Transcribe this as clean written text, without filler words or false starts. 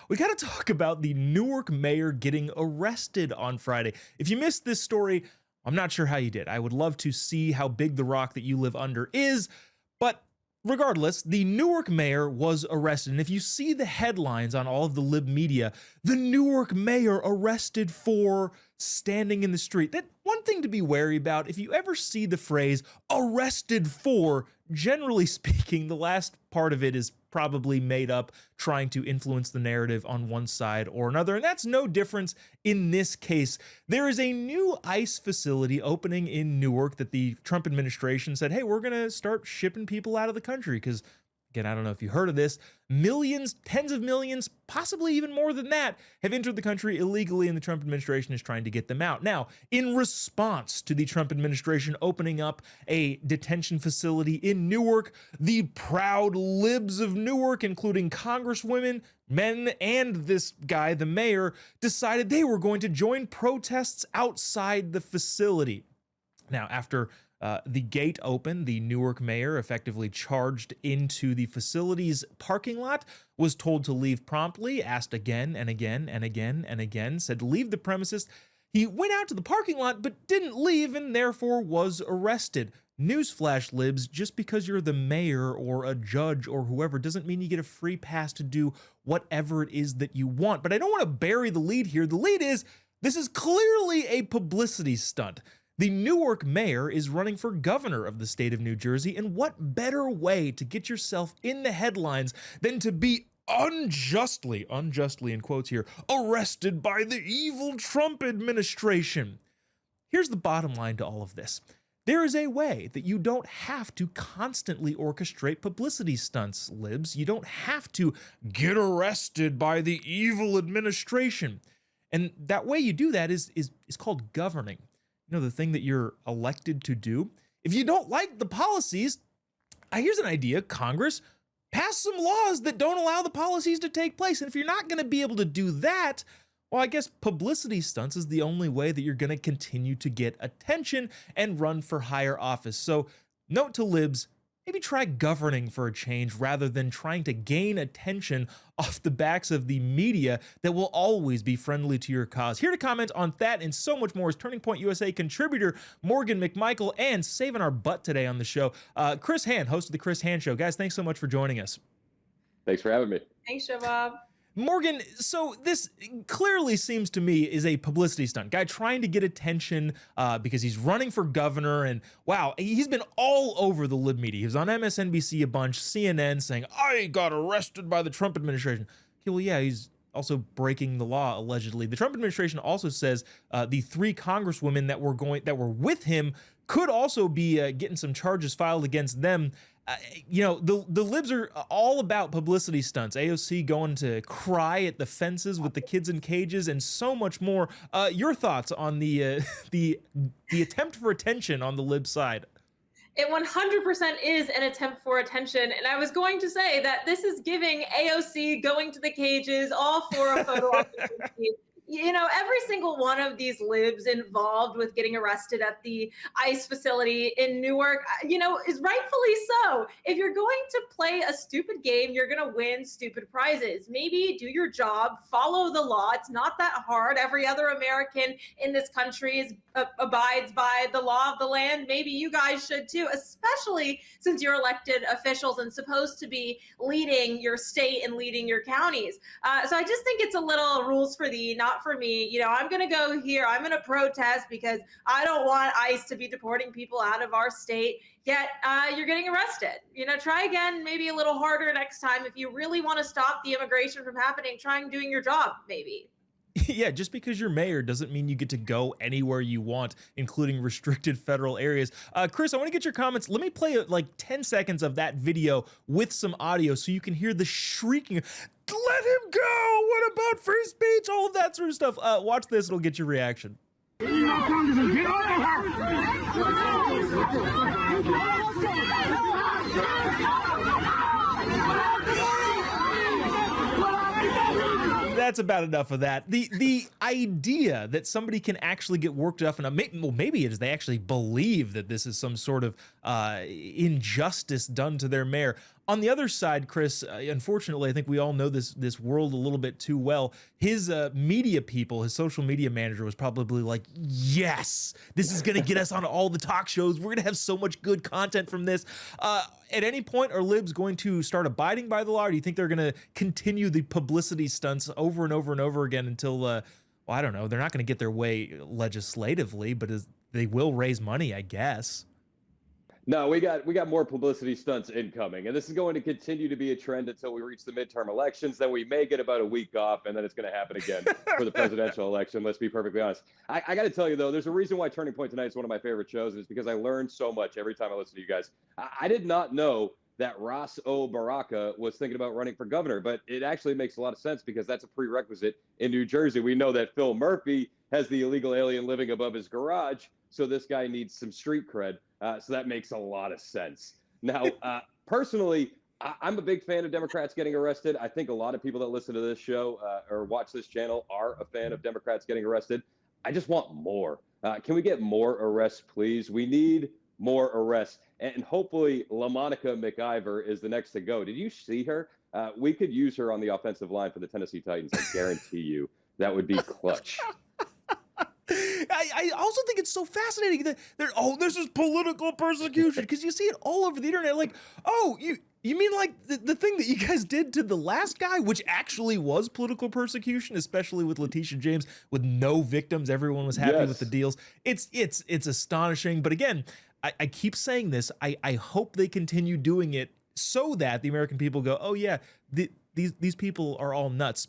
we got to talk about the Newark mayor getting arrested on Friday. If you missed this story, I'm not sure how you did. I would love to see how big the rock that you live under is, but regardless, the Newark mayor was arrested. And if you see the headlines on all of the lib media, the Newark mayor arrested for standing in the street. That one thing to be wary about, if you ever see the phrase arrested for, generally speaking, the last part of it is probably made up trying to influence the narrative on one side or another. And that's no difference in this case. There is a new ICE facility opening in Newark that the Trump administration said, hey, we're going to start shipping people out of the country because, again, I don't know if you heard of this, millions, tens of millions, possibly even more than that, have entered the country illegally, and the Trump administration is trying to get them out. Now, in response to the Trump administration opening up a detention facility in Newark, the proud libs of Newark, including congresswomen, men, and this guy, the mayor, decided they were going to join protests outside the facility. Now, after the gate opened, the Newark mayor effectively charged into the facility's parking lot, was told to leave promptly, asked again and again and again and again, said to leave the premises. He went out to the parking lot but didn't leave and therefore was arrested. Newsflash, libs, just because you're the mayor or a judge or whoever doesn't mean you get a free pass to do whatever it is that you want. But I don't want to bury the lead here. The lead is this is clearly a publicity stunt. The Newark mayor is running for governor of the state of New Jersey, and what better way to get yourself in the headlines than to be unjustly in quotes here, arrested by the evil Trump administration? Here's the bottom line to all of this. There is a way that you don't have to constantly orchestrate publicity stunts, libs. You don't have to get arrested by the evil administration. And that way you do that is called governing. You know, the thing that you're elected to do. If you don't like the policies, here's an idea, Congress, pass some laws that don't allow the policies to take place. And if you're not going to be able to do that, well, I guess publicity stunts is the only way that you're going to continue to get attention and run for higher office. So note to libs, maybe try governing for a change rather than trying to gain attention off the backs of the media that will always be friendly to your cause. Here to comment on that and so much more is Turning Point USA contributor Morgan McMichael, and saving our butt today on the show, Chris Hand, host of The Chris Hand Show. Guys, thanks so much for joining us. Thanks for having me. Thanks, Jobob. Morgan, so this clearly seems to me is a publicity stunt. Guy trying to get attention because he's running for governor, and wow, he's been all over the lib media. He was on MSNBC a bunch, CNN saying, I got arrested by the Trump administration. Okay, well, yeah, he's also breaking the law, allegedly. The Trump administration also says the three congresswomen that were with him could also be getting some charges filed against them. You know, the libs are all about publicity stunts. AOC going to cry at the fences with the kids in cages and so much more. Your thoughts on the attempt for attention on the lib side? It 100% is an attempt for attention. And I was going to say that this is giving AOC going to the cages, all for a photo opportunity. You know, every single one of these libs involved with getting arrested at the ICE facility in Newark, you know, is rightfully so. If you're going to play a stupid game, you're going to win stupid prizes. Maybe do your job, follow the law. It's not that hard. Every other American in this country abides by the law of the land. Maybe you guys should too, especially since you're elected officials and supposed to be leading your state and leading your counties. So I just think it's a little rules for thee, not for me. You know, I'm going to go here. I'm going to protest because I don't want ICE to be deporting people out of our state. Yet you're getting arrested. You know, try again, maybe a little harder next time. If you really want to stop the immigration from happening, try doing your job, maybe. Yeah, just because you're mayor doesn't mean you get to go anywhere you want, including restricted federal areas. Chris, I want to get your comments. Let me play like 10 seconds of that video with some audio so you can hear the shrieking. Let him go! What about free speech? All of that sort of stuff. Watch this, it'll get your reaction. That's about enough of that. The idea that somebody can actually get worked up, and maybe it is they actually believe that this is some sort of injustice done to their mayor. On the other side, Chris, unfortunately, I think we all know this world a little bit too well. His media people, his social media manager, was probably like, "Yes, this is going to get us on all the talk shows. We're going to have so much good content from this." At any point, are libs going to start abiding by the law, or do you think they're going to continue the publicity stunts over and over and over again until, well, I don't know, they're not going to get their way legislatively, but they will raise money, I guess. No, we got more publicity stunts incoming, and this is going to continue to be a trend until we reach the midterm elections. Then we may get about a week off, and then it's going to happen again for the presidential election. Let's be perfectly honest. I got to tell you though, there's a reason why Turning Point Tonight is one of my favorite shows, and it's because I learned so much every time I listen to you guys. I did not know that Ras Baraka was thinking about running for governor, but it actually makes a lot of sense because that's a prerequisite in New Jersey. We know that Phil Murphy has the illegal alien living above his garage, so this guy needs some street cred. So that makes a lot of sense. Now, personally, I'm a big fan of Democrats getting arrested. I think a lot of people that listen to this show or watch this channel are a fan of Democrats getting arrested. I just want more. Can we get more arrests, please? We need more arrests. And hopefully LaMonica McIver is the next to go. Did you see her? We could use her on the offensive line for the Tennessee Titans. I guarantee you that would be clutch. I also think it's so fascinating that this is political persecution, because you see it all over the internet. Like, oh, you mean like the thing that you guys did to the last guy, which actually was political persecution, especially with Letitia James, with no victims. Everyone was happy with the deals. It's astonishing. But again, I keep saying this. I hope they continue doing it so that the American people go, oh yeah, these people are all nuts.